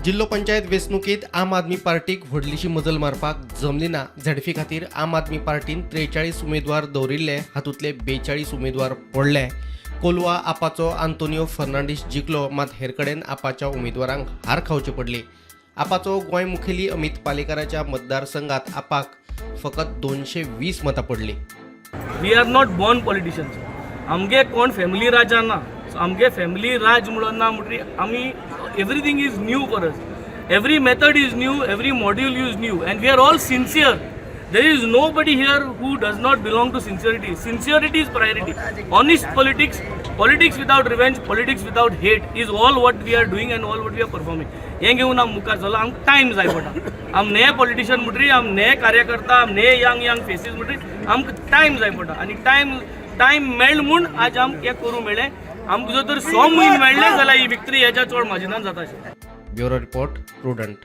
जिल्लो पंचायत वेंचणुकीत आम आदमी पार्टीक व्हडलीशी मजल मारपाक जमली ना. झडपी खातीर आम आदमी पार्टीन 43 उमेदवार दवरिल्ले, हातूंतले 42 उमेदवार पडले. कोलवा आपाचो आंतोनियो फर्नांडीस जिखलो, मात हेर कडेन आपाच्या उमेदवारांक हार खावची पडली. आपाचो गोंय मुखेली अमित पालेकराच्या मतदारसंघात आपाक फकत 220 मतां पडली. We are not born politicians. आमगे कोण फॅमिली राजा ना. आमगे फॅमिली राज म्हणून ना म्हणटरी आमी everything is new for us. Every method is new, every module is new, and we are all sincere. There is nobody here who does not belong to sincerity. Sincerity is priority. Honest politics, politics without revenge, politics without hate is all what we are doing and all what we are performing. हे घेऊन आम मुखार चला. आमकां time जाय पडटा. आम नये पॉलिटिशियन म्हणटरी, आम नये कार्यकर्ता, आम नये यंग फेसीस म्हणटरी आमकां टायम जाय पडटा. आनी टायम मेळ्ळ म्हूण आज आम हें करूं मेळ्ळें. आमकां जर 100 म्हयने मेळ्ळे जाल्यार ही विक्टरी हेच्या चड माजिनान जाता. Bureau report, prudent.